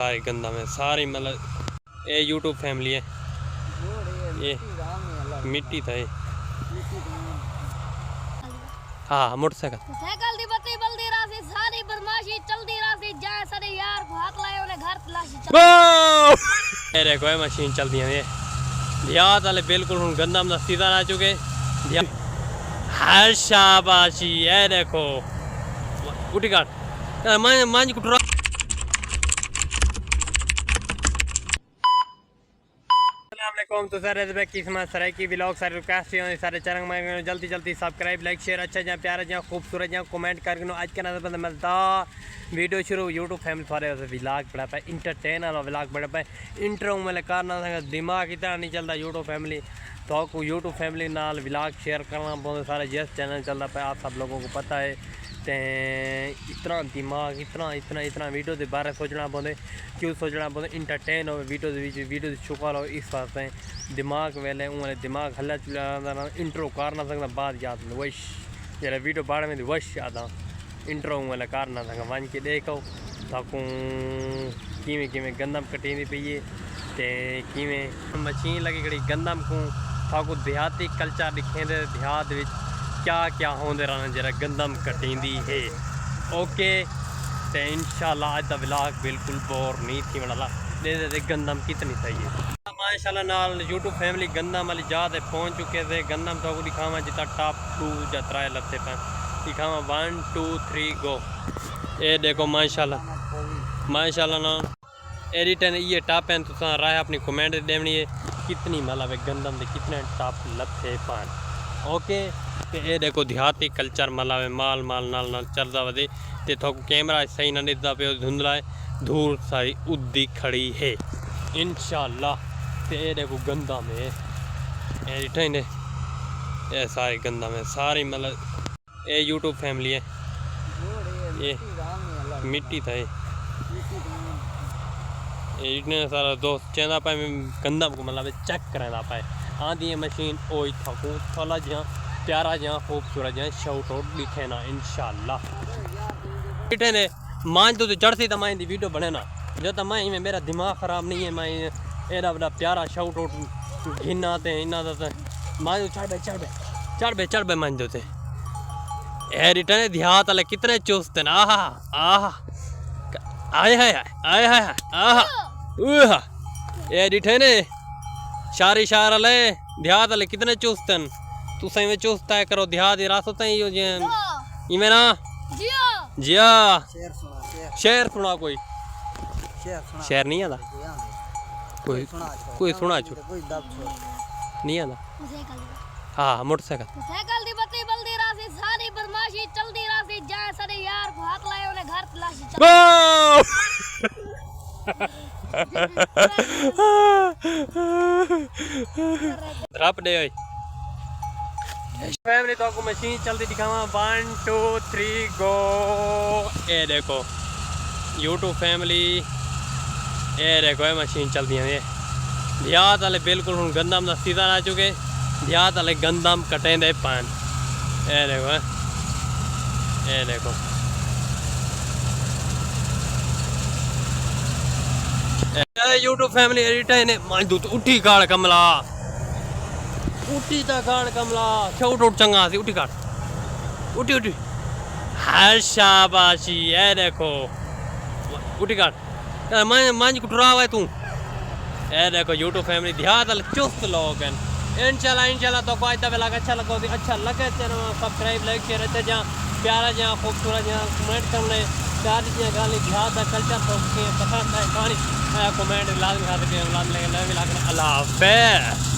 सारी गंदा में सारी मतलब ये यूट्यूब फैमिली है। ये मिट्टी था ये। हाँ मोटरसाइकिल साइकिल दी बत्ती बल्दी रासी सारी बदमाशी चलदी रासी जाए सारे यार को हाथ लाए उन्हें घर तलाशी चल ये देखो ये मशीन चलती है ये देहात वाले बिल्कुल हुन गंदा में सीधा आ चुके हर शाबाशी। ये देखो उठी काट मांझ कुटरा तो सर किस्मत सर की व्लॉग सारे रिक्वेस्ट सारे चरंग में जल्दी सब्सक्राइब लाइक शेयर अच्छा जहाँ प्यारा जहाँ खूबसूरत जहाँ कमेंट करके आज के नजर मिलता वीडियो शुरू यूट्यूब फैमिली सारे व्लॉग बड़ा पाए इंटरटेन वाला व्लॉग बड़ा पाए इंटरव्यू में करना दिमाग इतना नहीं चलता यूट्यूब फैमिली तो आपको यूट्यूब फैमिली नाल व्लॉग शेयर करना बहुत सारे जिस चैनल चलता पाए आप सब लोगों को पता है ते इतना दिमाग इतना वीडियो के बारे सोचना पौधे क्यों सोचना पौधे इंटरटेन हो वीडियो शुक्र हो इस वास्ते दिमाग वेले उन्हें दिमाग हल्ला चला इंट्रो कर ना सकता बाद याद वश जरा वीडियो बाढ़ में वश याद इंट्रो वाले कर ना सकता वन के देखो ताकू किमें गंदम कटी पी है ते किमें मशीन लगी खड़ी गंदम को ताकू देहाती कल्चर दिखे देहात क्या होंदे रहना जरा गंदम कटींदी है। ओके तो इंशाल्लाह आज का व्लॉग बिल्कुल बोर नहीं थी वाला दे गंदम कितनी सही है माशाल्लाह नाल यूट्यूब फैमिली गंदम वाली जात पहुँच चुके थे। गंदम तो दिखावा जितना टॉप 2 या 3 लफ्ते पे दिखावा 1 2 3 गो। ये देखो माशाल्लाह ना एडिटन ये टॉप हैं तो राय अपनी कमेंट देनी है कितनी मतलब गंदम के कितने टॉप लफ्ते पान। ओके तो ये देखो देहाती कल्चर मतलब माल नाल चलता वे तो थोक कैमरा सही ना दिखता पे धुंधला है धूल सारी उद्दी खड़ी है इंशाल्लाह। तो ये देखो गंदा में ये सारी गंदा में सारी मतलब ये यूट्यूब फैमिली है। ये मिट्टी था ये इतने सारा दोस्त चेंदा पाए गंदम को मतलब चेक करें पाए आँधी है मशीन ओ थकूँ थोड़ा जहाँ प्यारा जहाँ खूबसूरत जहाँ शाउट आउट दिखे ना इंशाल्लाह। इटे ने मान तो चढ़ती तो मैं वीडियो बने ना जो तो मैं मेरा दिमाग ख़राब नहीं है मैं एडा बड़ा प्यारा शाउट आउट घिना इन्ना मान चढ़ बे मान दोते ए रिटर्न देहात वाले कितने चुस्त हैं आहा आए आहा ए रिटर्न शारी शार वाले देहात वाले कितने चुस्त हैं तू सही में चुस्त है करो देहात रास होता है इमें ना जिया शेर सुना कोई शेर नहीं आता कोई सुना छो नहीं आता हाँ मोटरसाइकिल साइकिल दी बत्ती बल्दी रासी सारी बदमाशी चलदी रासी जाए सारे यार को हाथ लाए उन्हें घर तलाशी रप दे फैमिली तो आपको मशीन चलती दिखावा 1 2 3 गो। ये देखो यूट्यूब फैमिली ये देखो ये मशीन चलती है ये देहात वाले बिल्कुल हुन गंदम का सीधा आ चुके देहात वाले गंदम कटेंदे पान। ये देखो यूट्यूब फैमिली एडिटर ने मान दूत उठी काड़ कमला उठी ता काड़ कमला छोट उठ चंगा सी उठी काड़ उठी हर शाबाशी। ये देखो उठी काड़ मांझ कुटरा हुआ तू। ये देखो यूट्यूब फैमिली देहात वाले चुस्त लोग हैं इंशाल्लाह तो आज का व्लॉग अच्छा लगे चैनल सब्सक्राइब लाइक शेयर अच्छा जहाँ प्यारा जहाँ खूबसूरत जहाँ कमेंट करने प्यारी जहाँ गाली देहात का कल्चर तो पसंद है कहानी कमेंट लाजमी खा सकते हैं अल्लाह हाफ़िज़।